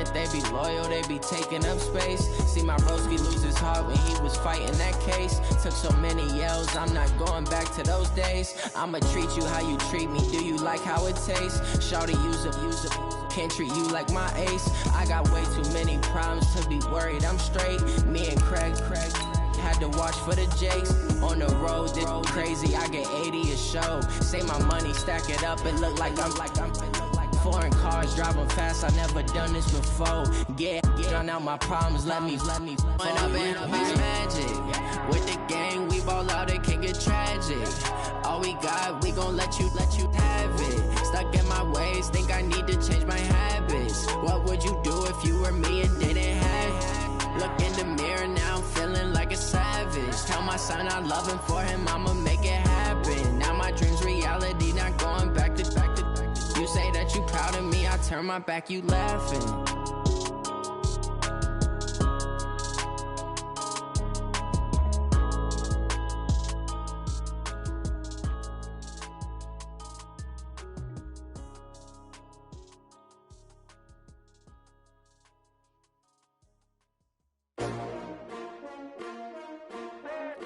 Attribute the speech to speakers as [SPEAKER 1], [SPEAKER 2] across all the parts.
[SPEAKER 1] if they be loyal, they be taking up space. See my broski lose his heart when he was fighting that case. Took so many yells, I'm not going back to those days. I'ma treat you how you treat me, do you like how it tastes? Shawty, use a, can't treat you like my ace. I got way too many problems to be worried, I'm straight. Me and Craig had to watch for the Jakes. On the road, this crazy, I get 80 a show. Say my money, stack it up, it look like I'm foreign cars, driving fast, I never done this before. Get on out my problems, let me When up and magic. With the gang, we ball out, it can get tragic. All we got, we gon' let you have it. Stuck in my ways, think I need to change my habits. What would you do if you were me and didn't have it? Look in the mirror, now I'm feeling like a savage. Tell my son I love him, for him I'ma make it happen. Now my dream's reality, not going back to. You say that you proud of me, I turn my back, you laughing.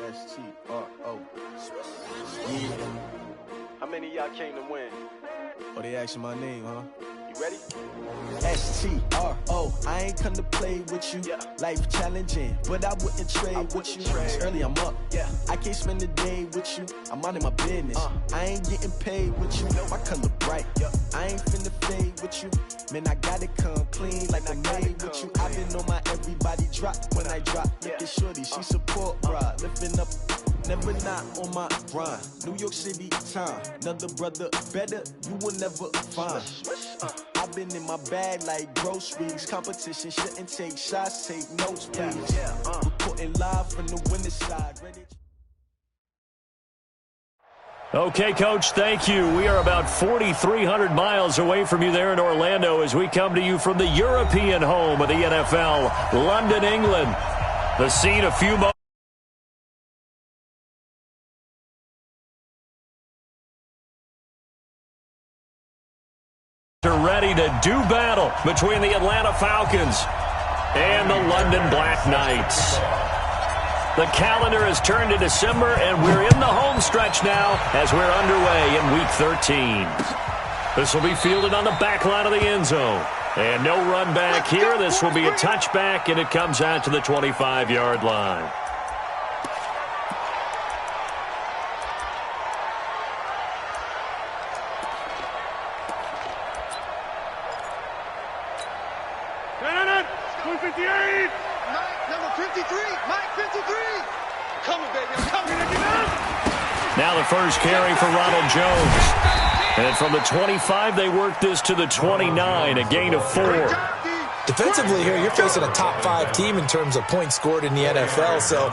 [SPEAKER 2] S-T-R-O. Yeah. How many of y'all came to win? Oh, they asking my name, huh? You ready? S-T-R-O. I ain't come to play with you. Life challenging, but I wouldn't trade with you. It's early, I'm up. I can't spend the day with you. I'm out of my business. I ain't getting paid with you. My color bright. I ain't finna fade with you. Man, I gotta come clean like I made with you. I've been on my everybody drop when I drop. Look at shorty, she support, bruh. Lifting up. Never not on my grind. New York City time. Another brother better, you will never find. I've been in my bag like groceries. Competition shouldn't take shots, take notes, please. Reporting live from the winner's side. Ready?
[SPEAKER 3] Okay, Coach, thank you. We are about 4,300 miles away from you there in Orlando as we come to you from the European home of the NFL, London, England. The scene a few moments. Ready to do battle between the Atlanta Falcons and the London Blackknights. The calendar has turned to December, and we're in the home stretch now as we're underway in Week 13. This will be fielded on the back line of the end zone. And no run back here. This will be a touchback, and it comes out to the 25-yard line. Now the first carry for Ronald Jones. And from the 25, they work this to the 29, a gain of 4.
[SPEAKER 4] Defensively here, you're facing a top-5 team in terms of points scored in the NFL. So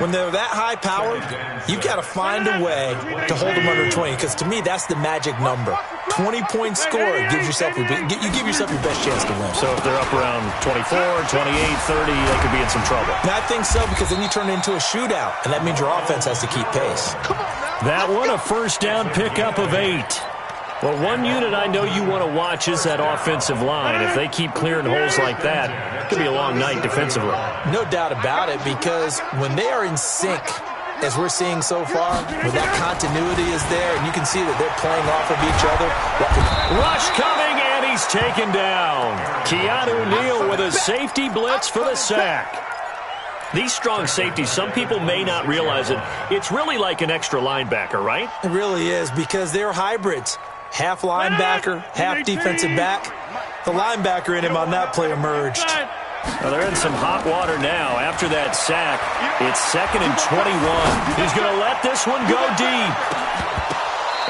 [SPEAKER 4] when they're that high-powered, you've got to find a way to hold them under 20. Because to me, that's the magic number. 20 points scored gives yourself you give yourself your best chance to win.
[SPEAKER 3] So if they're up around 24, 28, 30, they could be in some trouble.
[SPEAKER 4] And I think so, because then you turn it into a shootout, and that means your offense has to keep pace.
[SPEAKER 3] That one, a first down pickup of 8. Well, one unit I know you want to watch is that offensive line. If they keep clearing holes like that, it could be a long night defensively.
[SPEAKER 4] No doubt about it, because when they are in sync, as we're seeing so far, when that continuity is there, and you can see that they're playing off of each other.
[SPEAKER 3] Rush coming, and he's taken down. Keanu Neal with a safety blitz for the sack. These strong safeties, some people may not realize it. It's really like an extra linebacker, right?
[SPEAKER 4] It really is, because they're hybrids. Half linebacker, half defensive back. The linebacker in him on that play emerged.
[SPEAKER 3] Well, they're in some hot water now. After that sack, it's 2nd and 21. He's going to let this one go deep.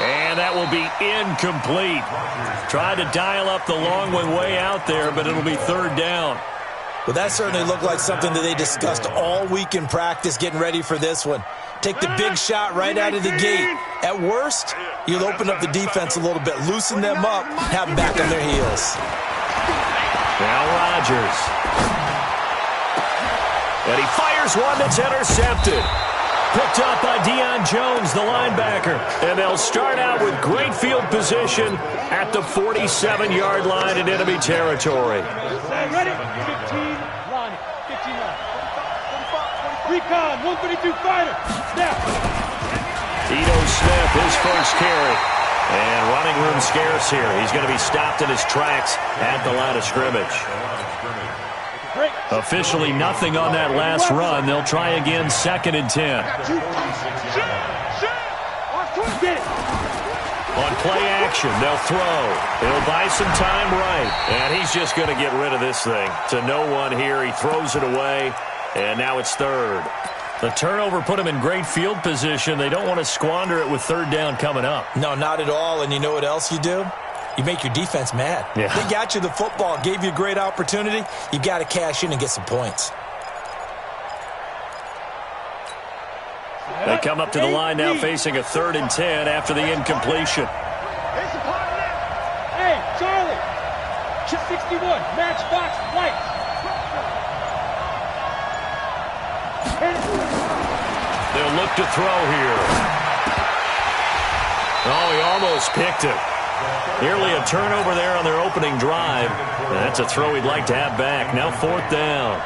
[SPEAKER 3] And that will be incomplete. Tried to dial up the long one way out there, but it'll be 3rd down.
[SPEAKER 4] Well, that certainly looked like something that they discussed all week in practice, getting ready for this one. Take the big shot right out of the gate. At worst, you'll open up the defense a little bit, loosen them up, have them back on their heels.
[SPEAKER 3] Now Rodgers. And he fires one that's intercepted. Picked up by Deion Jones, the linebacker. And they'll start out with great field position at the 47-yard line in enemy territory.
[SPEAKER 5] Ready? 15, line. 15 line. Recon, 132 fighter. Snap.
[SPEAKER 3] Ito Smith, his first carry. And running room scarce here. He's going to be stopped in his tracks at the line of scrimmage. Officially nothing on that last run. They'll try again, 2nd and 10. On play action, they'll throw. He'll buy some time right. And he's just going to get rid of this thing. To no one here. He throws it away. And now it's 3rd. The turnover put him in great field position. They don't want to squander it with 3rd down coming up.
[SPEAKER 4] No, not at all. And you know what else you do? You make your defense mad.
[SPEAKER 3] Yeah.
[SPEAKER 4] They got you the football, gave you a great opportunity. You got to cash in and get some points.
[SPEAKER 3] They come up to the line now facing a 3rd and 10 after the incompletion.
[SPEAKER 5] Hey, Charlie. 61, matchbox lights.
[SPEAKER 3] They'll look to throw here. Oh, he almost picked it. Nearly a turnover there on their opening drive. And that's a throw he'd like to have back. Now 4th down.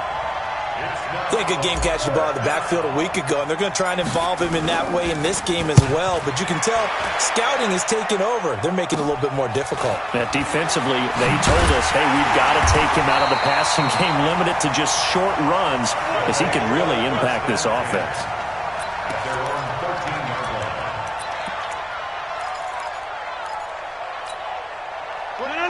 [SPEAKER 4] They had a good game catching the ball in the backfield a week ago, and they're going to try and involve him in that way in this game as well. But you can tell scouting is taking over. They're making it a little bit more difficult.
[SPEAKER 3] Defensively, they told us, hey, we've got to take him out of the passing game, limit it to just short runs, because he can really impact this offense.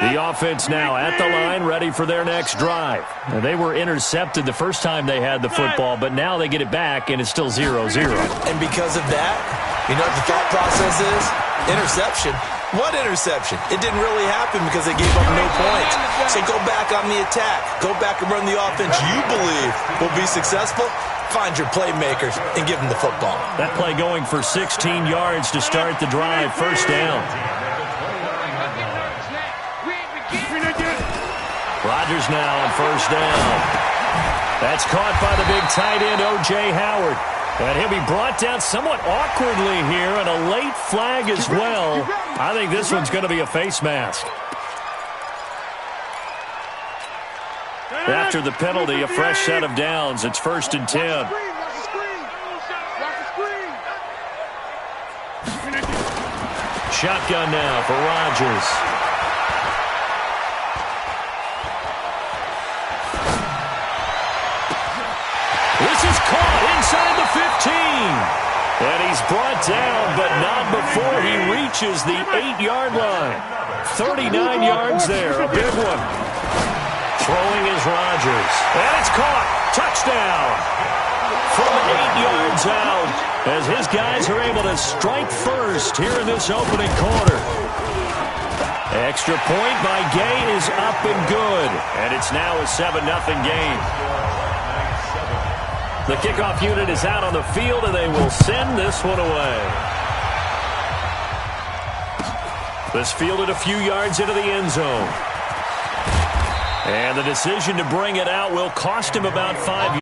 [SPEAKER 3] The offense now at the line, ready for their next drive. Now, they were intercepted the first time they had the football, but now they get it back, and it's still 0-0.
[SPEAKER 4] And because of that, you know what the thought process is? Interception. What interception? It didn't really happen because they gave up no points. So go back on the attack. Go back and run the offense you believe will be successful. Find your playmakers and give them the football.
[SPEAKER 3] That play going for 16 yards to start the drive. 1st down. Rodgers now on 1st down. That's caught by the big tight end, O.J. Howard. And he'll be brought down somewhat awkwardly here, and a late flag as well. I think this one's going to be a face mask. After the penalty, a fresh set of downs. It's 1st and 10. Shotgun now for Rodgers. This is caught inside the 15. And he's brought down, but not before he reaches the 8-yard line. 39 yards there, a big one. Throwing is Rodgers. And it's caught. Touchdown. From 8 yards out, as his guys are able to strike first here in this opening quarter. Extra point by Gay is up and good. And it's now a 7-0 game. The kickoff unit is out on the field, and they will send this one away. This fielded a few yards into the end zone. And the decision to bring it out will cost him about 5 yards.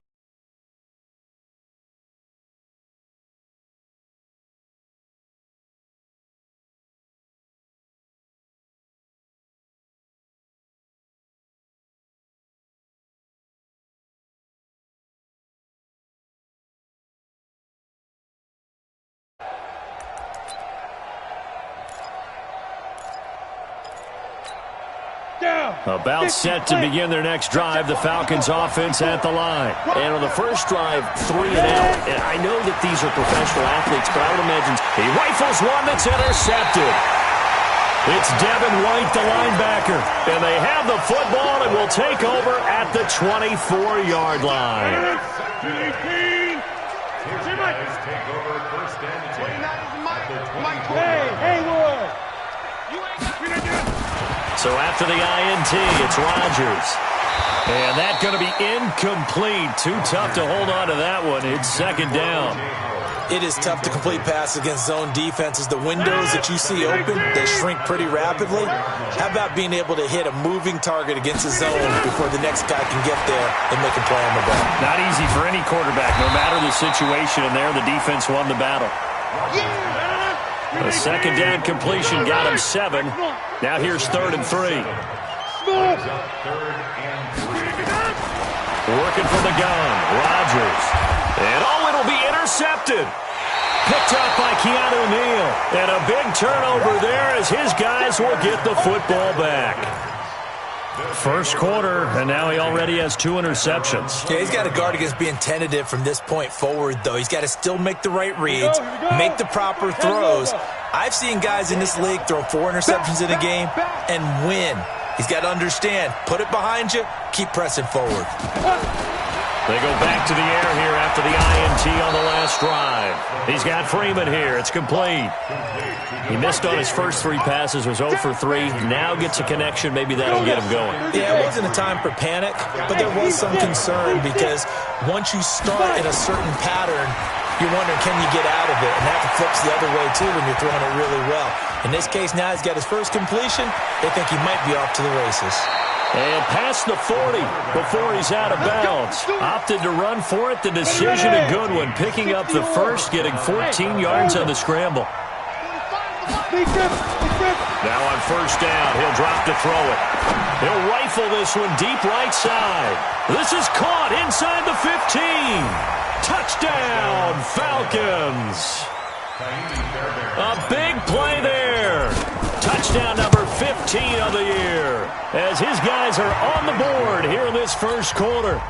[SPEAKER 3] About set to begin their next drive, the Falcons offense at the line. And on the first drive, 3 and out. And I know that these are professional athletes, but I would imagine he rifles one that's intercepted. It's Devin White, the linebacker. And they have the football and will take over at the 24-yard line. So after the INT, it's Rodgers. And that's going to be incomplete. Too tough to hold on to that one. It's 2nd down.
[SPEAKER 4] It is tough to complete passes against zone defenses. The windows that you see open, they shrink pretty rapidly. How about being able to hit a moving target against a zone before the next guy can get there and make a play on the ball?
[SPEAKER 3] Not easy for any quarterback, no matter the situation, and there the defense won the battle. A second down completion got him 7. Now here's 3rd and 3. Working from the gun, Rodgers. And it'll be intercepted. Picked up by Keanu Neal. And a big turnover there as his guys will get the football back. First quarter, and now he already has 2 interceptions.
[SPEAKER 4] Yeah, he's got to guard against being tentative from this point forward, though. He's got to still make the right reads, make the proper throws. I've seen guys in this league throw 4 interceptions in a game and win. He's got to understand, put it behind you, keep pressing forward.
[SPEAKER 3] They go back to the air here after the INT on the last drive. He's got Freeman here. It's complete. He missed on his first 3 passes, was 0 for 3. Now gets a connection. Maybe that'll get him going.
[SPEAKER 4] Yeah, it wasn't a time for panic, but there was some concern because once you start in a certain pattern, you're wondering, can you get out of it? And that flips the other way, too, when you're throwing it really well. In this case, now he's got his first completion. They think he might be off to the races.
[SPEAKER 3] And past the 40 before he's out of bounds. Opted to run for it. The decision a good one. Picking up the first, getting 14 yards on the scramble. Now on first down, he'll drop to throw it. He'll rifle this one deep right side. This is caught inside the 15. Touchdown, Falcons. A big play there. Touchdown number 15 of the year as his guys are on the board here in this first quarter.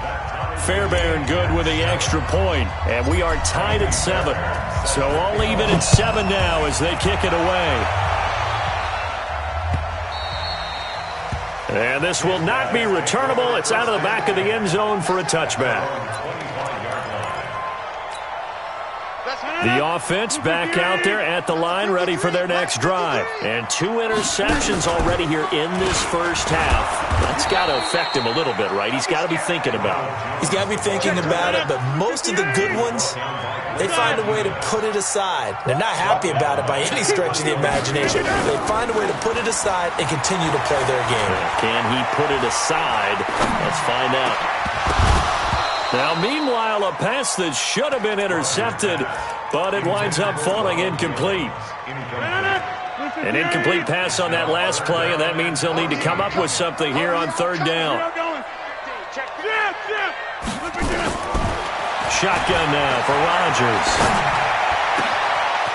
[SPEAKER 3] Fairbairn good with the extra point, and we are tied at 7. So all even at 7 now as they kick it away. And this will not be returnable. It's out of the back of the end zone for a touchback. The offense back out there at the line, ready for their next drive. And 2 interceptions already here in this first half. That's got to affect him a little bit, right? He's got to be thinking about it.
[SPEAKER 4] He's got to be thinking about it, but most of the good ones, they find a way to put it aside. They're not happy about it by any stretch of the imagination. They find a way to put it aside and continue to play their game.
[SPEAKER 3] Can he put it aside? Let's find out. Now, meanwhile, a pass that should have been intercepted, but it winds up falling incomplete. An incomplete pass on that last play, and that means they'll need to come up with something here on 3rd down. Shotgun now for Rodgers.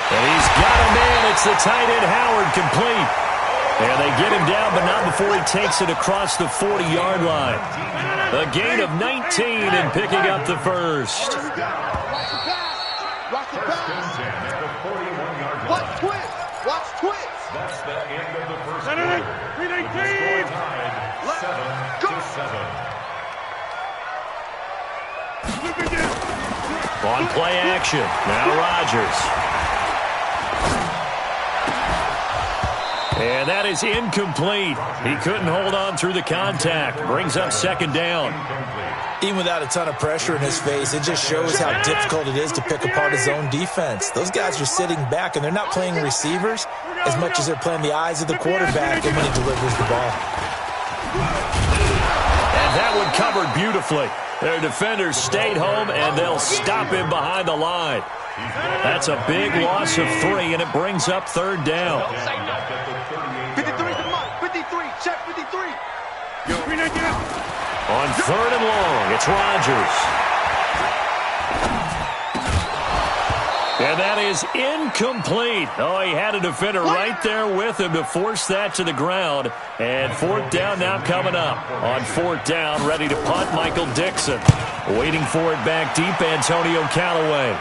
[SPEAKER 3] And he's got a man. It's the tight end Howard, complete. And they get him down, but not before he takes it across the 40-yard line. A gain of 19 and picking up the first.
[SPEAKER 6] Watch twist. Watch twist. That's the end of the first quarter. Let's go.
[SPEAKER 3] On play action. Now Rodgers. And that is incomplete. He couldn't hold on through the contact. Brings up 2nd down.
[SPEAKER 4] Even without a ton of pressure in his face, it just shows how difficult it is to pick apart his own defense. Those guys are sitting back, and they're not playing receivers as much as they're playing the eyes of the quarterback and when he delivers the ball.
[SPEAKER 3] And that one covered beautifully. Their defenders stayed home, and they'll stop him behind the line. That's a big loss of 3, and it brings up 3rd down.
[SPEAKER 6] 53 to Mike. 53. Check 53.
[SPEAKER 3] On 3rd and long, it's Rodgers. And that is incomplete. Oh, he had a defender right there with him to force that to the ground. And 4th down now coming up. On 4th down, ready to punt, Michael Dixon. Waiting for it back deep, Antonio Callaway.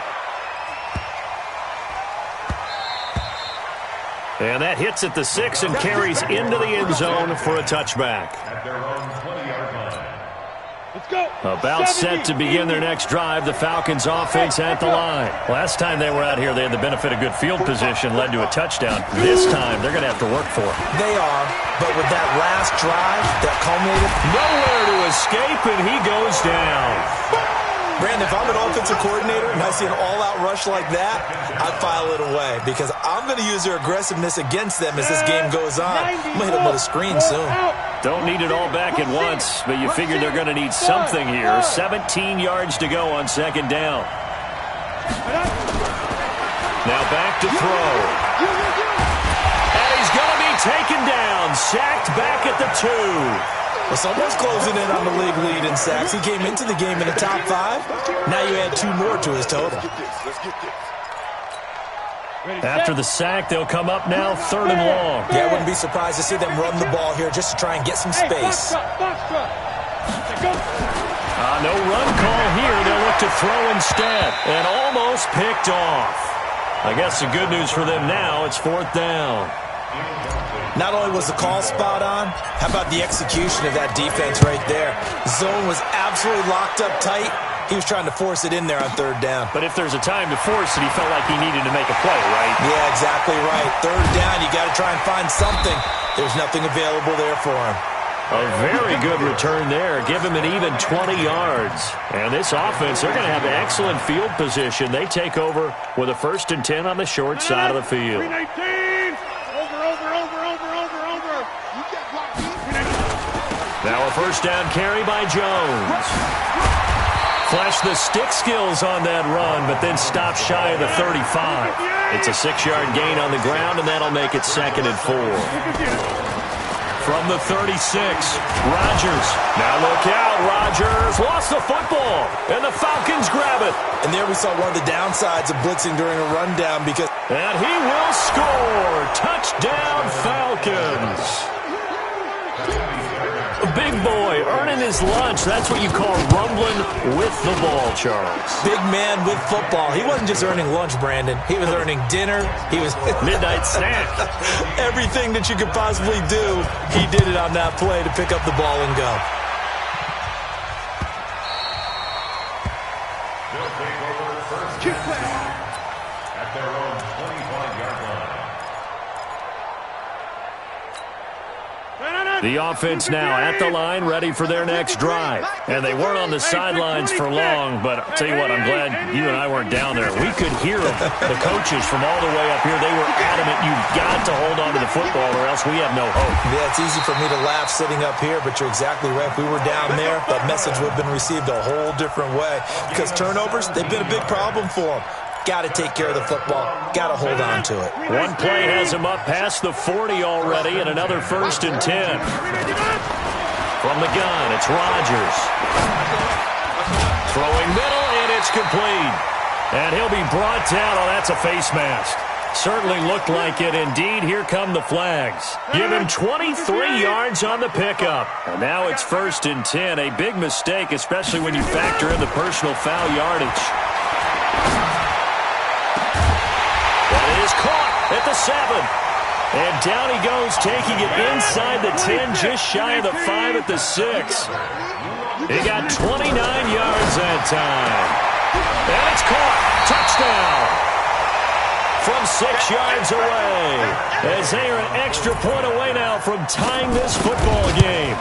[SPEAKER 3] And that hits at the 6 and carries into the end zone for a touchback. About set to begin their next drive, the Falcons offense at the line. Last time they were out here, they had the benefit of good field position, led to a touchdown. This time, they're going to have to work for it.
[SPEAKER 4] They are, but with that last drive that culminated,
[SPEAKER 3] nowhere to escape, and he goes down.
[SPEAKER 4] Brandon, if I'm an offensive coordinator and I see an all-out rush like that, I file it away because I'm going to use their aggressiveness against them as this game goes on. I'm going to hit them with a screen soon.
[SPEAKER 3] Don't need it all back at once, but you figure they're going to need something here. 17 yards to go on second down. Now back to throw. And he's going to be taken down. Sacked back at the 2.
[SPEAKER 4] Well, someone's closing in on the league lead in sacks. He came into the game in the top 5. Now you add 2 more to his total.
[SPEAKER 3] After the sack, they'll come up now 3rd and long.
[SPEAKER 4] Yeah, I wouldn't be surprised to see them run the ball here just to try and get some space.
[SPEAKER 3] No run call here. They'll look to throw instead. And almost picked off. I guess the good news for them now, it's 4th down.
[SPEAKER 4] Not only was the call spot on, how about the execution of that defense right there? Zone was absolutely locked up tight. He was trying to force it in there on 3rd down.
[SPEAKER 3] But if there's a time to force it, he felt like he needed to make a play, right?
[SPEAKER 4] Yeah, exactly right. 3rd down, you got to try and find something. There's nothing available there for him.
[SPEAKER 3] A very good return there. Give him an even 20 yards. And this offense, they're going to have excellent field position. They take over with a 1st and 10 on the short side of the field. Now a 1st down carry by Jones. Flashed the stick skills on that run, but then stopped shy of the 35. It's a 6-yard gain on the ground, and that'll make it 2nd and 4. From the 36, Rodgers. Now look out, Rodgers lost the football, and the Falcons grab it.
[SPEAKER 4] And there we saw one of the downsides of blitzing during a rundown because...
[SPEAKER 3] And he will score. Touchdown, Falcons. A big boy earning his lunch. That's what you call rumbling with the ball, Charles.
[SPEAKER 4] Big man with football. He wasn't just earning lunch, Brandon. He was earning dinner. He was
[SPEAKER 3] midnight snack.
[SPEAKER 4] Everything that you could possibly do, he did it on that play to pick up the ball and go.
[SPEAKER 7] At their own 25-yard line.
[SPEAKER 3] The offense now at the line, ready for their next drive. And they weren't on the sidelines for long, but I'll tell you what, I'm glad you and I weren't down there. We could hear them. The coaches from all the way up here, they were adamant, you've got to hold on to the football or else we have no hope.
[SPEAKER 4] Yeah, it's easy for me to laugh sitting up here, but you're exactly right. If we were down there, that message would have been received a whole different way. Because turnovers, they've been a big problem for them. Got to take care of the football. Got to hold on to it.
[SPEAKER 3] One play has him up past the 40 already, and another 1st and 10. From the gun, it's Rodgers. Throwing middle, and it's complete. And he'll be brought down. Oh, that's a face mask. Certainly looked like it. Indeed, here come the flags. Give him 23 yards on the pickup. And now it's 1st and 10. A big mistake, especially when you factor in the personal foul yardage. Caught at the 7. And down he goes, taking it inside the 10, just shy of the 5 at the 6. He got 29 yards that time. And it's caught. Touchdown. From 6 yards away. As they are an extra point away now from tying this football game.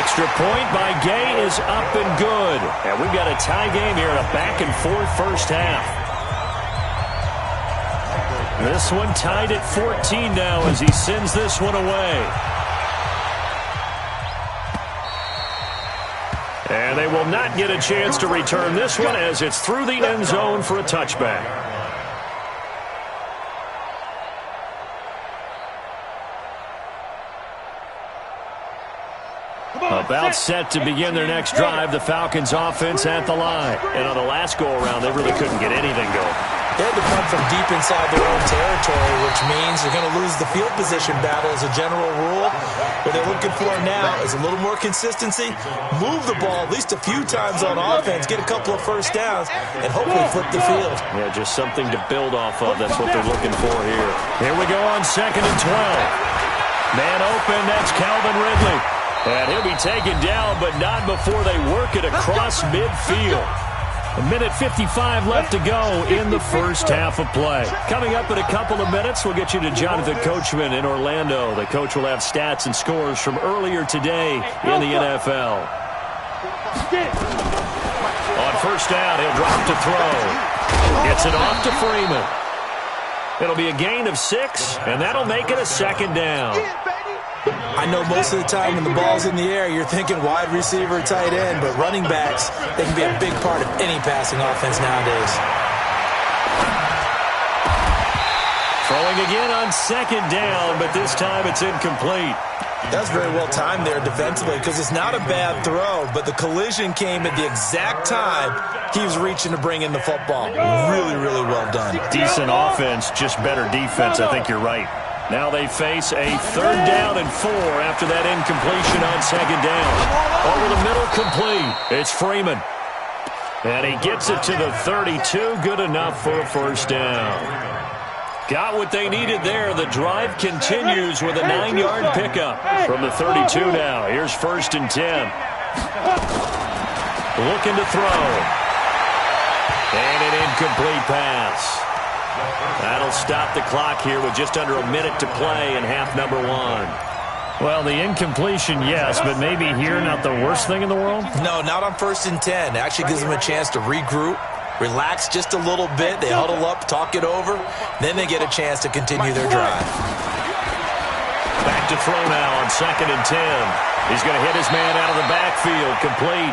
[SPEAKER 3] Extra point by Gay is up and good. And we've got a tie game here in a back-and-forth first half. This one tied at 14 now as he sends this one away. And they will not get a chance to return this one as it's through the end zone for a touchback. About set to begin their next drive, the Falcons offense at the line. And on the last go-around, they really couldn't get anything going.
[SPEAKER 4] They had to punt from deep inside their own territory, which means they're going to lose the field position battle as a general rule. What they're looking for now is a little more consistency, move the ball at least a few times on offense, get a couple of 1st downs, and hopefully flip the field.
[SPEAKER 3] Yeah, just something to build off of. That's what they're looking for here. Here we go on 2nd and 12. Man open, that's Calvin Ridley. And he'll be taken down, but not before they work it across midfield. A minute 55 left to go in the first half of play. Coming up in a couple of minutes, we'll get you to Jonathan Coachman in Orlando. The coach will have stats and scores from earlier today in the NFL.
[SPEAKER 5] Get it.
[SPEAKER 3] On first down, he'll drop to throw. Gets it off to Freeman. It'll be a gain of 6, and that'll make it a second down.
[SPEAKER 4] I know most of the time when the ball's in the air, you're thinking wide receiver, tight end, but running backs, they can be a big part of any passing offense nowadays.
[SPEAKER 3] Throwing again on second down, but this time it's incomplete.
[SPEAKER 4] That's very well timed there defensively because it's not a bad throw, but the collision came at the exact time he was reaching to bring in the football. Really, really well done.
[SPEAKER 3] Decent offense, just better defense. I think you're right. Now they face a 3rd down and 4 after that incompletion on second down. Over the middle, complete. It's Freeman. And he gets it to the 32. Good enough for a first down. Got what they needed there. The drive continues with a 9-yard pickup from the 32 now. Here's 1st and 10. Looking to throw. And an incomplete pass. That'll stop the clock here with just under a minute to play in half number 1. Well, the incompletion, yes, but maybe here not the worst thing in the world?
[SPEAKER 4] No, not on 1st and 10. It actually gives them a chance to regroup, relax just a little bit. They huddle up, talk it over. Then they get a chance to continue their drive.
[SPEAKER 3] Back to throw now on 2nd and 10. He's going to hit his man out of the backfield, complete.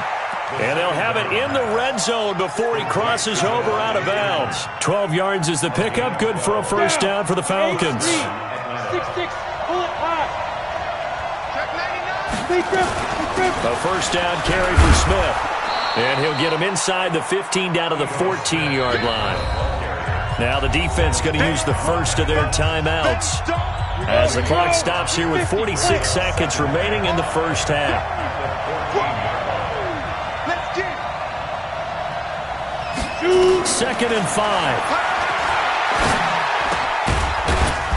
[SPEAKER 3] And they'll have it in the red zone before he crosses over out of bounds. 12 yards is the pickup. Good for a first down for the Falcons.
[SPEAKER 5] 6-6, pull it high.
[SPEAKER 3] A first down carry for Smith. And he'll get him inside the 15 down to the 14-yard line. Now the defense going to use the first of their timeouts as the clock stops here with 46 seconds remaining in the first half. 2nd and 5.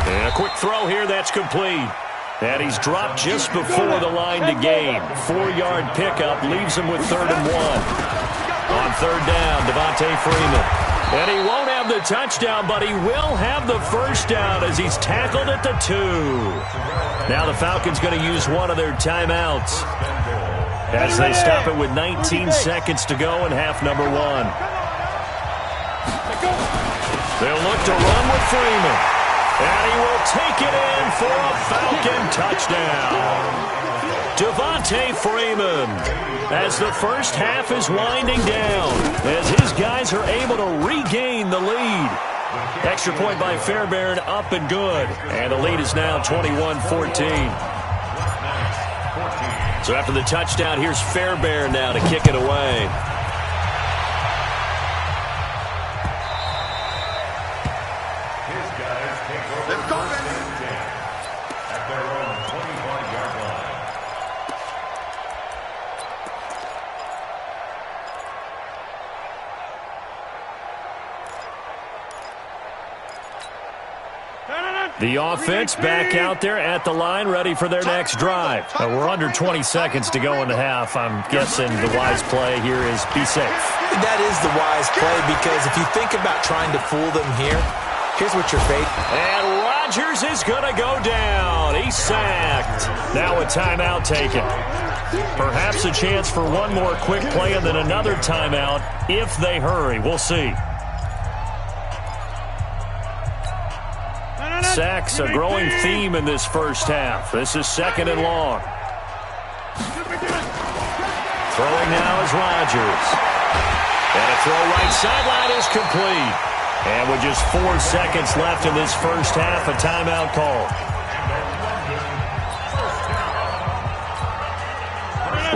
[SPEAKER 3] And a quick throw here that's complete. And he's dropped just before the line to gain. 4-yard pickup leaves him with 3rd and 1. On 3rd down, Devontae Freeman. And he won't have the touchdown, but he will have the first down as he's tackled at the 2. Now the Falcons going to use one of their timeouts as they stop it with 19 seconds to go in half number 1. They'll look to run with Freeman. And he will take it in for a Falcon touchdown. Devontae Freeman as the first half is winding down as his guys are able to regain the lead. Extra point by Fairbairn, up and good. And the lead is now 21-14. So after the touchdown, here's Fairbairn now to kick it away. The offense back out there at the line, ready for their next drive. We're under 20 seconds to go in the half. I'm guessing the wise play here is be safe.
[SPEAKER 4] That is the wise play because if you think about trying to fool them here, here's what you're facing.
[SPEAKER 3] And Rodgers is going to go down. He's sacked. Now a timeout taken. Perhaps a chance for one more quick play and then another timeout if they hurry. We'll see. Sacks, a growing theme in this first half. This is 2nd and long. Throwing now is Rodgers. And a throw right sideline is complete. And with just 4 seconds left in this first half, a timeout call.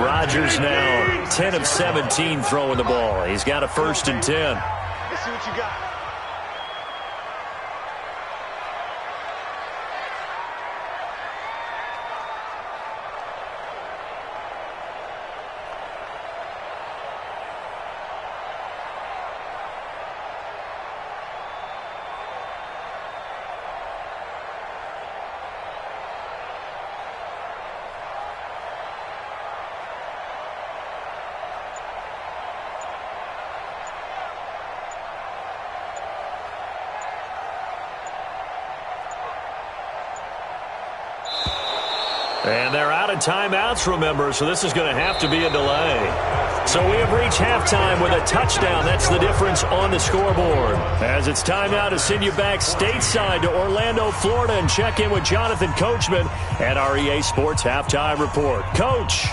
[SPEAKER 3] Rodgers now 10 of 17 throwing the ball. He's got a 1st and 10.
[SPEAKER 6] Let's see what you got.
[SPEAKER 3] And they're out of timeouts, remember, so this is going to have to be a delay. So we have reached halftime with a touchdown. That's the difference on the scoreboard. As it's time now to send you back stateside to Orlando, Florida, and check in with Jonathan Coachman at our EA Sports Halftime Report. Coach.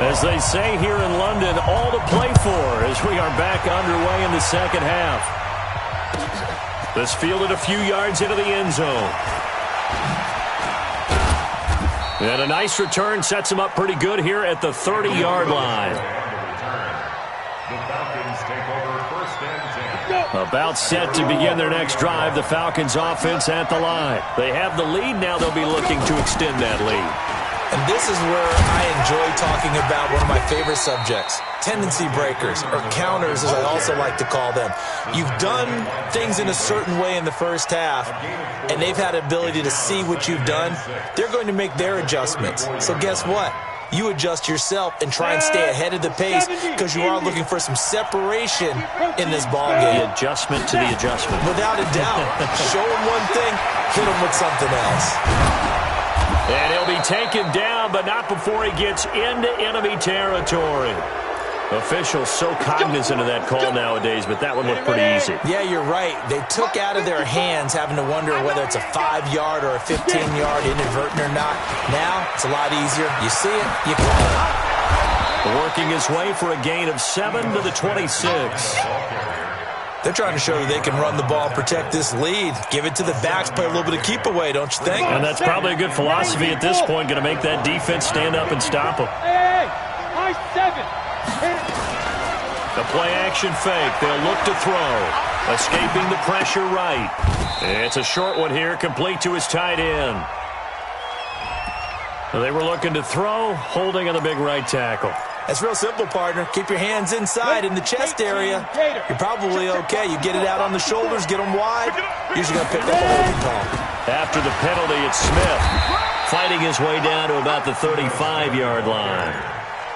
[SPEAKER 3] As they say here in London, all to play for as we are back underway in the second half. This fielded a few yards into the end zone. And a nice return sets him up pretty good here at the 30-yard line.
[SPEAKER 7] The Falcons take over first and 10.
[SPEAKER 3] About set to begin their next drive, the Falcons offense at the line. They have the lead, now they'll be looking to extend that lead.
[SPEAKER 4] And this is where I enjoy talking about one of my favorite subjects, tendency breakers, or counters as I also like to call them. You've done things in a certain way in the first half, and they've had the ability to see what you've done. They're going to make their adjustments. So guess what? You adjust yourself and try and stay ahead of the pace because you are looking for some separation in this ball game.
[SPEAKER 3] The adjustment to the adjustment.
[SPEAKER 4] Without a doubt. Show them one thing, hit them with something else.
[SPEAKER 3] And he'll be taken down, but not before he gets into enemy territory. Officials so cognizant of that call nowadays, but that one looked pretty easy.
[SPEAKER 4] Yeah, you're right. They took out of their hands having to wonder whether it's a 5-yard or a 15-yard inadvertent or not. Now, it's a lot easier. You see it, you call it.
[SPEAKER 3] Working his way for a gain of 7 to the 26.
[SPEAKER 4] They're trying to show that they can run the ball and protect this lead. Give it to the backs, play a little bit of keep away, don't you think?
[SPEAKER 3] And that's probably a good philosophy at this point, going to make that defense stand up and stop them.
[SPEAKER 5] Hey, high 7.
[SPEAKER 3] The play action fake. They'll look to throw. Escaping the pressure right. It's a short one here, complete to his tight end. They were looking to throw, holding on the big right tackle.
[SPEAKER 4] That's real simple, partner. Keep your hands inside in the chest area. You're probably okay. You get it out on the shoulders, get them wide. Usually going to pick up a holding call.
[SPEAKER 3] After the penalty, it's Smith fighting his way down to about the 35-yard line.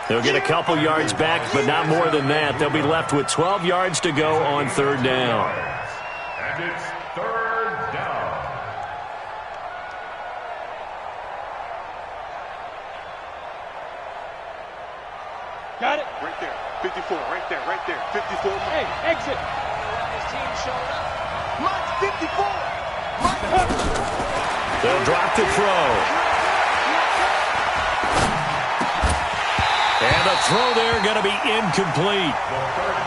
[SPEAKER 3] They'll get a couple yards back, but not more than that. They'll be left with 12 yards to go on third down.
[SPEAKER 7] And it's third down.
[SPEAKER 5] Got it.
[SPEAKER 6] Right there. 54. Right there. Right there. 54.
[SPEAKER 5] Hey, exit.
[SPEAKER 6] His team showing up. Mark 54.
[SPEAKER 3] They'll drop the throw. And the throw there going to be incomplete.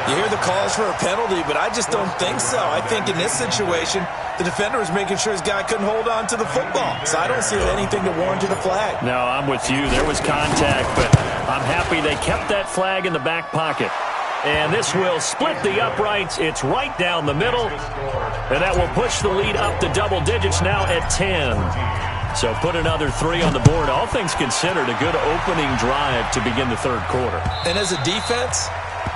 [SPEAKER 4] You hear the calls for a penalty, but I just don't think so. I think in this situation, the defender was making sure his guy couldn't hold on to the football. So I don't see anything to warrant to the flag.
[SPEAKER 3] No, I'm with you. There was contact, but I'm happy they kept that flag in the back pocket. And this will split the uprights. It's right down the middle. And that will push the lead up to double digits now at 10. So put another 3 on the board. All things considered, a good opening drive to begin the third quarter.
[SPEAKER 4] And as a defense,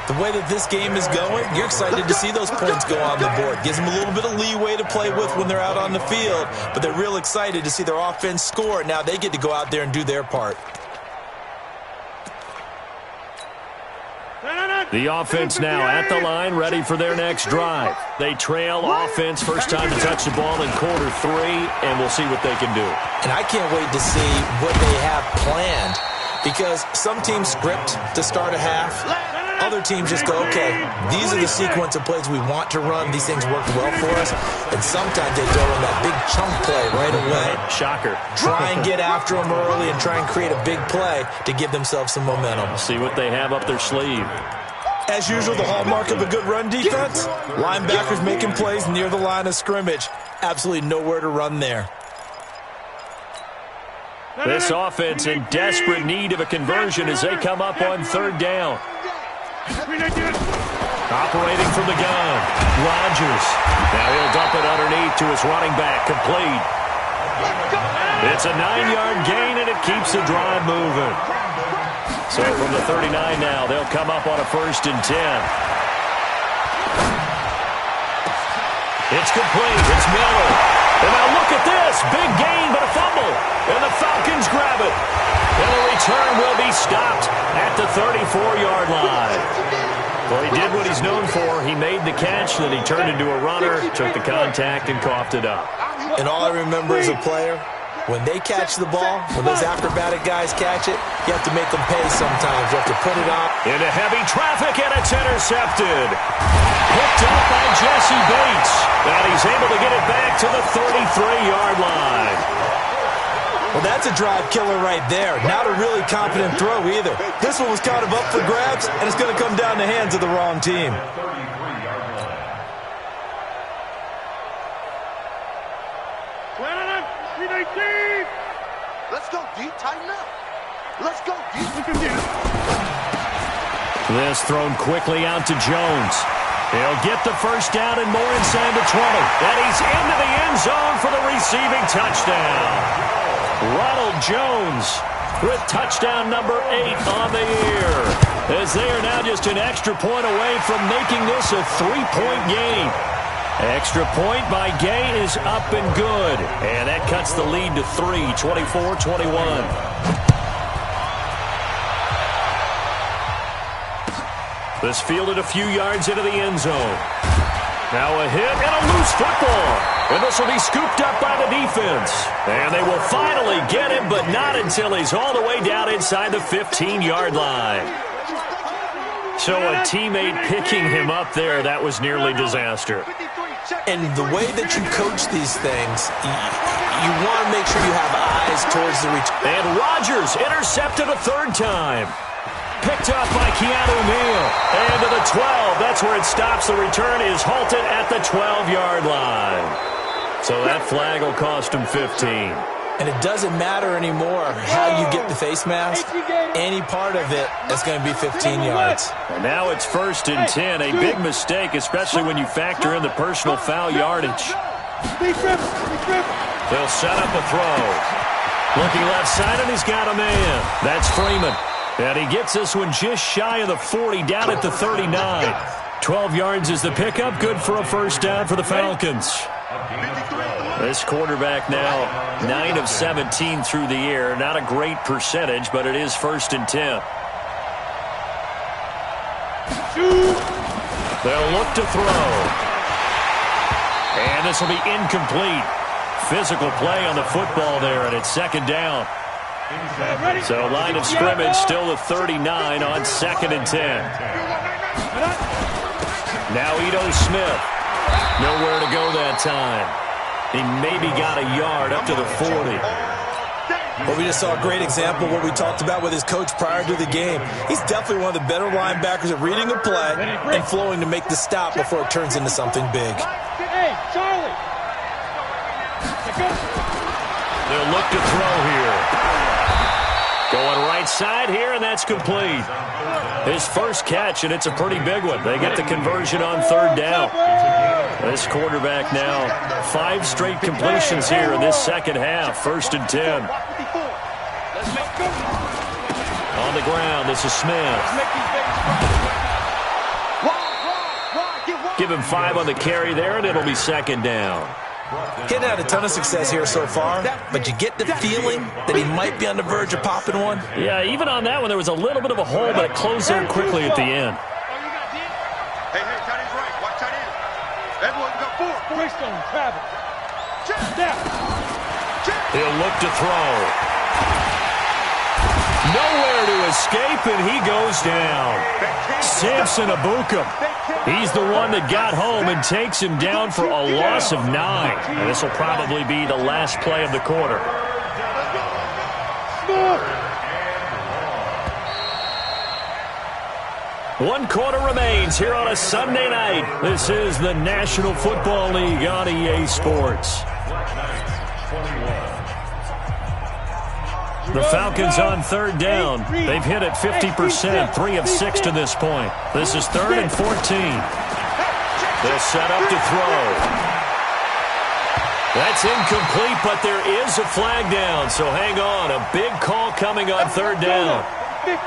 [SPEAKER 4] the way that this game is going, you're excited to see those points go on the board. Gives them a little bit of leeway to play with when they're out on the field, but they're real excited to see their offense score. Now they get to go out there and do their part.
[SPEAKER 3] The offense now at the line, ready for their next drive. They trail offense, first time to touch the ball in quarter 3, and we'll see what they can do.
[SPEAKER 4] And I can't wait to see what they have planned, because some teams script to start a half. Other teams just go, okay, these are the sequence of plays we want to run. These things work well for us. And sometimes they throw in that big chunk play right away.
[SPEAKER 3] Shocker.
[SPEAKER 4] Try and get after them early and try and create a big play to give themselves some momentum.
[SPEAKER 3] See what they have up their sleeve.
[SPEAKER 4] As usual, the hallmark of a good run defense, linebackers making plays near the line of scrimmage. Absolutely nowhere to run there.
[SPEAKER 3] This offense in desperate need of a conversion as they come up on third down. Operating from the gun, Rodgers. Now he'll dump it underneath to his running back, complete. It's a 9-yard gain, and it keeps the drive moving. So from the 39 now, they'll come up on a 1st and 10. It's complete. It's Miller. And now look at this. Big gain, but a fumble. And the Falcons grab it. And the return will be stopped at the 34-yard line. Well, he did what he's known for. He made the catch, then he turned into a runner, took the contact, and coughed it up.
[SPEAKER 4] And all I remember as a player, when they catch the ball, when those acrobatic guys catch it, you have to make them pay sometimes. You have to put it on.
[SPEAKER 3] Into heavy traffic, and it's intercepted. Picked up by Jesse Bates. And he's able to get it back to the 33-yard line.
[SPEAKER 4] Well, that's a drive killer right there. Not a really confident throw either. This one was kind of up for grabs, and it's going to come down the hands of the wrong team.
[SPEAKER 6] Let's go deep, tighten up. Let's go deep.
[SPEAKER 3] This thrown quickly out to Jones. He'll get the first down and more inside the 20. And he's into the end zone for the receiving touchdown. Ronald Jones with touchdown number 8 on the year. As they are now just an extra point away from making this a 3-point game. Extra point by Gay is up and good. And that cuts the lead to 3, 24-21. This fielded a few yards into the end zone. Now a hit and a loose football. And this will be scooped up by the defense. And they will finally get him, but not until he's all the way down inside the 15-yard line. So a teammate picking him up there, that was nearly disaster.
[SPEAKER 4] And the way that you coach these things, you want to make sure you have eyes towards the return.
[SPEAKER 3] And Rodgers intercepted a third time. Picked up by Keanu Neal. And to the 12. That's where it stops. The return is halted at the 12-yard line. So that flag will cost him 15.
[SPEAKER 4] And it doesn't matter anymore how you get the face mask. Any part of it is going to be 15 yards.
[SPEAKER 3] And now it's 1st and 10. A big mistake, especially when you factor in the personal foul yardage. They'll set up a throw. Looking left side, and he's got a man. That's Freeman. And he gets this one just shy of the 40, down at the 39. 12 yards is the pickup. Good for a first down for the Falcons. This quarterback now 9 of 17 through the air. Not a great percentage, but it is 1st and 10. They'll look to throw. And this will be incomplete. Physical play on the football there, and it's 2nd down. So line of scrimmage still the 39 on 2nd and 10. Now Ito Smith. Nowhere to go that time. He maybe got a yard up to the 40.
[SPEAKER 4] Well, we just saw a great example of what we talked about with his coach prior to the game. He's definitely one of the better linebackers at reading a play and flowing to make the stop before it turns into something big.
[SPEAKER 5] Hey, Charlie.
[SPEAKER 3] They'll look to throw here. Going right side here, and that's complete. His first catch, and it's a pretty big one. They get the conversion on 3rd down. This quarterback now 5 straight completions here in this second half. 1st and 10. On the ground, this is Smith. Give him 5 on the carry there, and it'll be 2nd down.
[SPEAKER 4] He hadn't had a ton of success here so far, but you get the feeling that he might be on the verge of popping one.
[SPEAKER 3] Yeah, even on that one, there was a little bit of a hole, but it closed there quickly at the end.
[SPEAKER 6] Hey, tight end's right. Watch tight end. Everyone got 4.
[SPEAKER 5] Greystone, Travis.
[SPEAKER 3] He'll look to throw. Nowhere to escape, and he goes down. Samson Abuka. He's the one that got home and takes him down for a loss of 9. And this will probably be the last play of the quarter. One quarter remains here on a Sunday night. This is the National Football League on EA Sports. The Falcons on 3rd down. They've hit it 50%, 3 of 6 to this point. This is 3rd and 14. They'll set up to throw. That's incomplete, but there is a flag down, so hang on. A big call coming on 3rd down.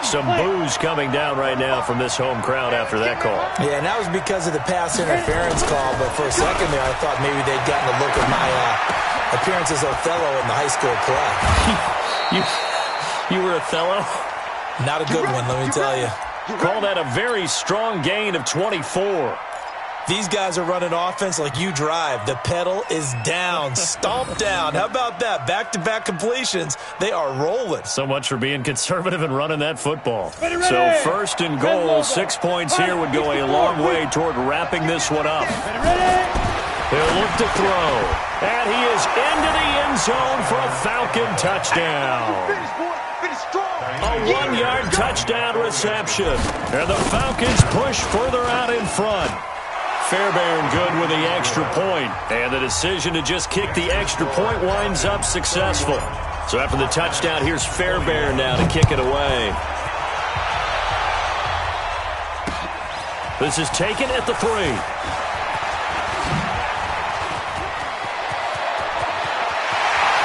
[SPEAKER 3] Some boos coming down right now from this home crowd after that call.
[SPEAKER 4] Yeah, and that was because of the pass interference call, but for a second there I thought maybe they'd gotten a look at my appearance as Othello in the high school play.
[SPEAKER 3] You were Othello?
[SPEAKER 4] Not a good one, let me tell you.
[SPEAKER 3] Call that a very strong gain of 24.
[SPEAKER 4] These guys are running offense like you drive. The pedal is down, stomped down. How about that? Back-to-back completions. They are rolling.
[SPEAKER 3] So much for being conservative and running that football. So first and goal, 6 points here would go a long way toward wrapping this one up. He'll look to throw. And he is into the end zone for a Falcon touchdown. A 1-yard touchdown reception. And the Falcons push further out in front. Fairbairn good with the extra point. And the decision to just kick the extra point winds up successful. So after the touchdown, here's Fairbairn now to kick it away. This is taken at the 3.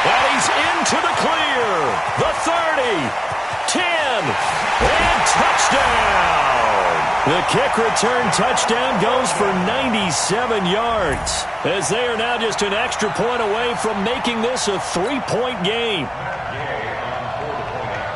[SPEAKER 3] And he's into the clear. The 30, 10, and touchdown. The kick return touchdown goes for 97 yards, as they are now just an extra point away from making this a 3-point game.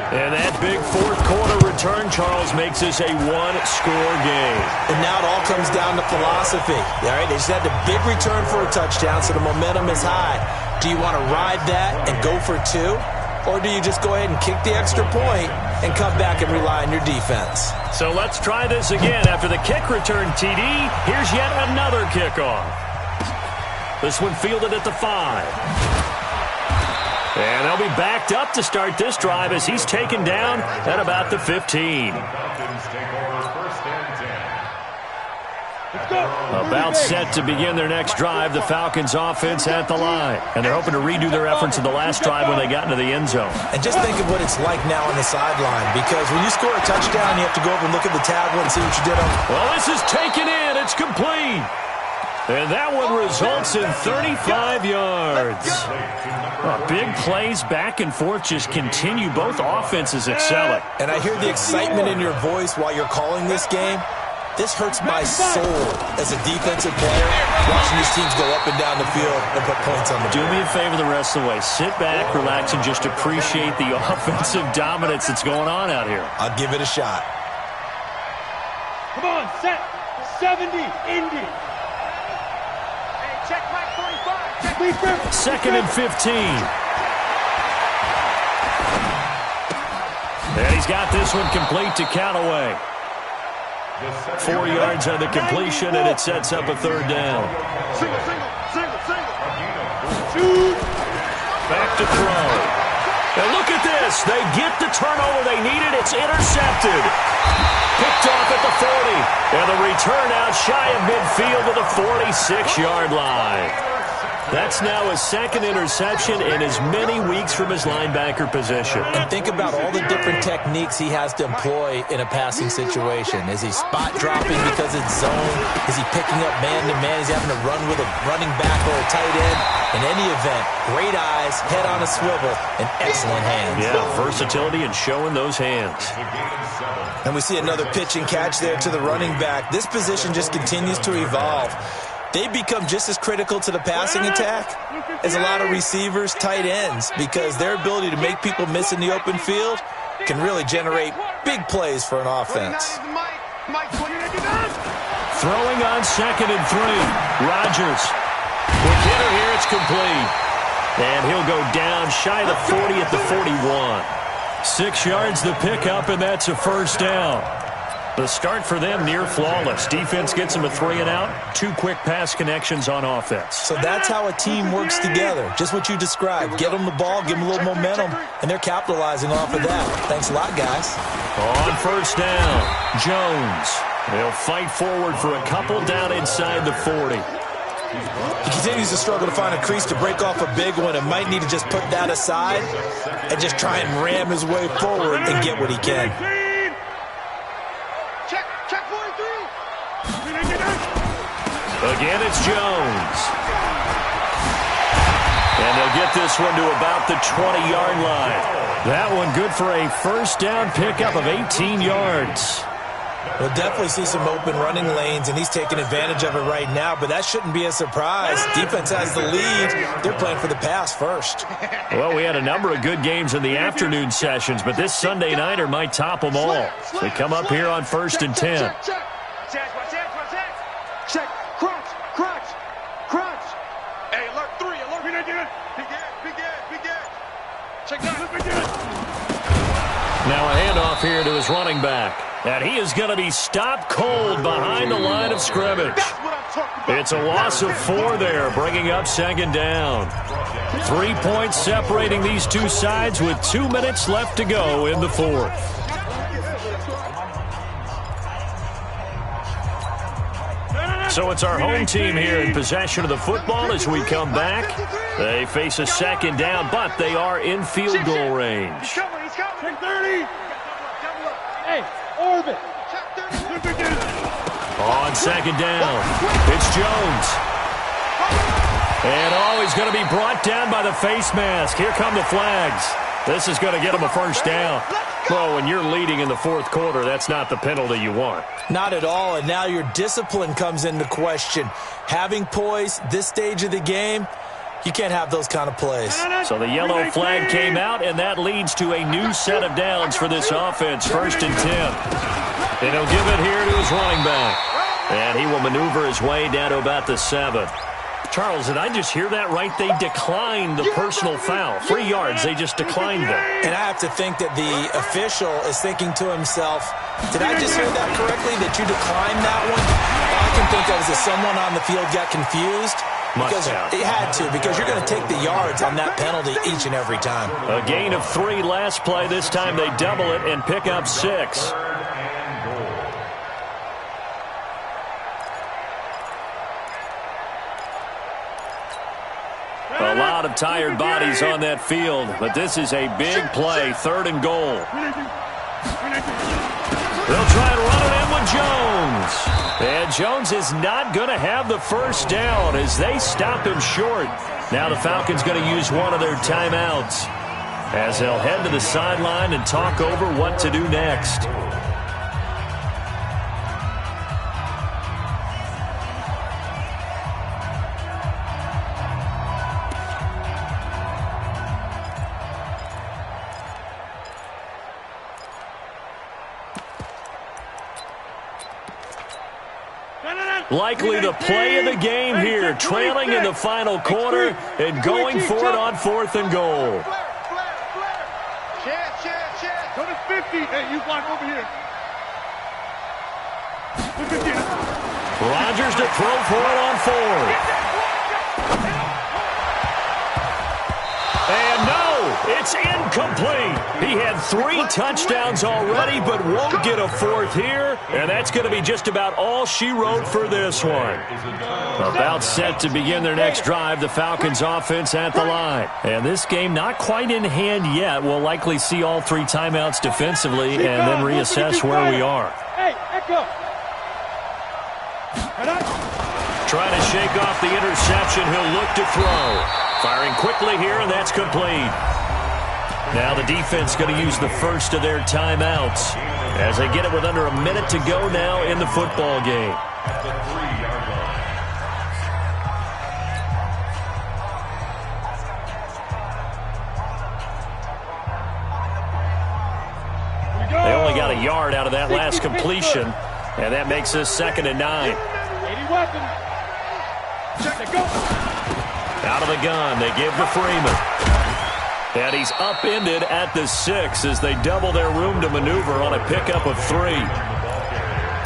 [SPEAKER 3] And that big fourth quarter return, Charles, makes this a 1-score game.
[SPEAKER 4] And now it all comes down to philosophy. All right, they just had the big return for a touchdown, so the momentum is high. Do you want to ride that and go for 2? Or do you just go ahead and kick the extra point and come back and rely on your defense?
[SPEAKER 3] So let's try this again. After the kick return, TD, here's yet another kickoff. This one fielded at the 5. And they'll be backed up to start this drive as he's taken down at about the 15. About set to begin their next drive, the Falcons offense at the line. And they're hoping to redo their efforts in the last drive when they got into the end zone.
[SPEAKER 4] And just think of what it's like now on the sideline, because when you score a touchdown, you have to go over and look at the tablet and see what you did on.
[SPEAKER 3] Well, this is taken in. It's complete. And that one results in 35 yards. Big plays back and forth just continue. Both offenses excelling.
[SPEAKER 4] And I hear the excitement in your voice while you're calling this game. This hurts my soul as a defensive player, watching these teams go up and down the field and put points on the board.
[SPEAKER 3] Do me a favor the rest of the way. Sit back, relax, and just appreciate the offensive dominance that's going on out here.
[SPEAKER 4] I'll give it a shot.
[SPEAKER 5] Come on, set. 70, Indy.
[SPEAKER 6] Hey, check Mike 45.
[SPEAKER 3] Second and 15. And he's got this one complete to Callaway. 4 yards on the completion, and it sets up a third down.
[SPEAKER 6] Single.
[SPEAKER 3] Back to throw. And look at this. They get the turnover they needed. It's intercepted. Picked off at the 40. And the return out shy of midfield to the 46-yard line. That's now his second interception in as many weeks from his linebacker position.
[SPEAKER 4] And think about all the different techniques he has to employ in a passing situation. Is he spot dropping because it's zone? Is he picking up man-to-man? Is he having to run with a running back or a tight end? In any event, great eyes, head on a swivel, and excellent hands.
[SPEAKER 3] Yeah, versatility and showing those hands.
[SPEAKER 4] And we see another pitch and catch there to the running back. This position just continues to evolve. They become just as critical to the passing attack as a lot of receivers, tight ends, because their ability to make people miss in the open field can really generate big plays for an offense.
[SPEAKER 3] Throwing on 2nd and 3. Rodgers. Quick hitter here, it's complete. And he'll go down shy of the 40 at the 41. 6 yards the pickup, and that's a first down. The start for them near flawless. Defense gets them a 3-and-out. 2 quick pass connections on offense.
[SPEAKER 4] So that's how a team works together. Just what you described. Get them the ball, give them a little momentum, and they're capitalizing off of that. Thanks a lot, guys.
[SPEAKER 3] On first down, Jones. They'll fight forward for a couple down inside the 40.
[SPEAKER 4] He continues to struggle to find a crease to break off a big one and might need to just put that aside and just try and ram his way forward and get what he can.
[SPEAKER 3] Again, it's Jones. And they'll get this one to about the 20-yard line. That one good for a first down pickup of 18 yards.
[SPEAKER 4] We'll definitely see some open running lanes, and he's taking advantage of it right now, but that shouldn't be a surprise. Defense has the lead. They're playing for the pass first.
[SPEAKER 3] Well, we had a number of good games in the afternoon sessions, but this Sunday nighter might top them all. They come up here on 1st and 10.
[SPEAKER 5] Check. Crunch. Hey, alert 3. Alert. Begin. Check down.
[SPEAKER 3] Now a handoff here to his running back. And he is going to be stopped cold behind the line of scrimmage. It's a loss of 4 there, bringing up 2nd down. 3 points separating these two sides with 2 minutes left to go in the 4th. So it's our home team here in possession of the football as we come back. They face a 2nd down, but they are in field goal range.
[SPEAKER 5] He's coming. 30. Hey, orbit.
[SPEAKER 3] On 2nd down, it's Jones. And he's going to be brought down by the face mask. Here come the flags. This is going to get him a first down. Well, when you're leading in the 4th quarter, that's not the penalty you want.
[SPEAKER 4] Not at all, and now your discipline comes into question. Having poise this stage of the game, you can't have those kind of plays.
[SPEAKER 3] So the yellow flag came out, and that leads to a new set of downs for this offense. 1st and 10. And he'll give it here to his running back. And he will maneuver his way down to about the 7. Charles, did I just hear that right? They declined the personal foul. 3 yards, they just declined it.
[SPEAKER 4] And I have to think that the official is thinking to himself, did I just hear that correctly, that you declined that one? All I can think of is that someone on the field got confused. Because it had to, because you're going to take the yards on that penalty each and every time.
[SPEAKER 3] A gain of 3 last play. This time they double it and pick up 6. A lot of tired bodies on that field, but this is a big play. 3rd and goal. They'll try and run it in with Jones. And Jones is not going to have the first down as they stop him short. Now the Falcons going to use one of their timeouts as they'll head to the sideline and talk over what to do next. Likely the play of the game here, trailing in the final quarter and going for it on 4th and goal.
[SPEAKER 5] Go to 50. Hey, you block over here.
[SPEAKER 3] Rodgers to throw for it on 4th. And no, it's incomplete. He had 3 touchdowns already, but won't get a 4th here. And that's going to be just about all she wrote for this one. About set to begin their next drive, the Falcons offense at the line. And this game not quite in hand yet. We'll likely see all 3 timeouts defensively and then reassess where we are.
[SPEAKER 5] Hey, echo.
[SPEAKER 3] Trying to shake off the interception. He'll look to throw. Firing quickly here, and that's complete. Now the defense going to use the first of their timeouts as they get it with under a minute to go now in the football game.
[SPEAKER 7] At the 3-yard line.
[SPEAKER 3] They only got a yard out of that last completion, and that makes us 2nd and 9.
[SPEAKER 5] 80 weapons. Check it, go.
[SPEAKER 3] Out of the gun, they give to Freeman. And he's upended at the 6 as they double their room to maneuver on a pickup of 3.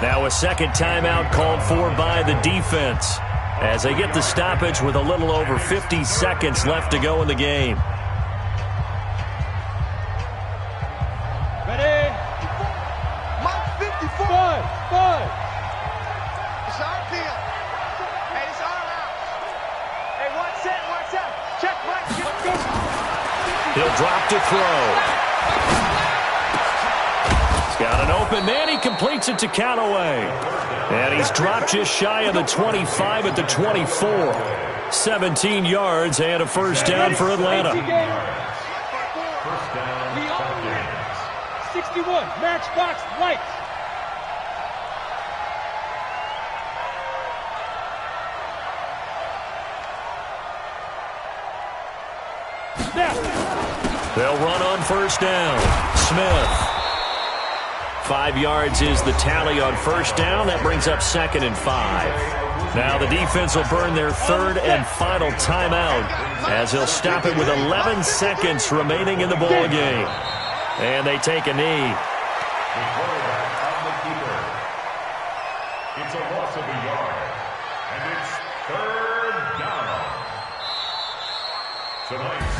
[SPEAKER 3] Now a 2nd timeout called for by the defense as they get the stoppage with a little over 50 seconds left to go in the game.
[SPEAKER 5] Ready? Mike 54. 5.
[SPEAKER 6] It's our deal. Hey, it's our house. Hey, one set. Check, Mike. Let's go.
[SPEAKER 3] He'll drop to throw. He's got an open man. He completes it to Callaway. And he's dropped just shy of the 25 at the 24. 17 yards and a first down for Atlanta.
[SPEAKER 7] First down.
[SPEAKER 5] 51, Matchbox Lights.
[SPEAKER 3] They'll run on first down. Smith. 5 yards is the tally on first down. That brings up 2nd and 5. Now the defense will burn their 3rd and final timeout as he'll stop it with 11 seconds remaining in the ball game. And they take a knee.
[SPEAKER 7] The quarterback on the keeper. It's a loss of a yard. And it's 3rd down.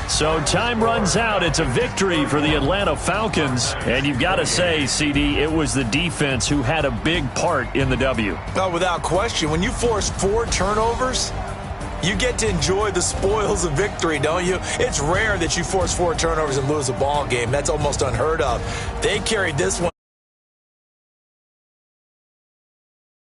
[SPEAKER 3] So time runs out. It's a victory for the Atlanta Falcons. And you've got to say, CD, it was the defense who had a big part in the W.
[SPEAKER 4] Oh, without question. When you force 4 turnovers, you get to enjoy the spoils of victory, don't you? It's rare that you force 4 turnovers and lose a ball game. That's almost unheard of. They carried this one.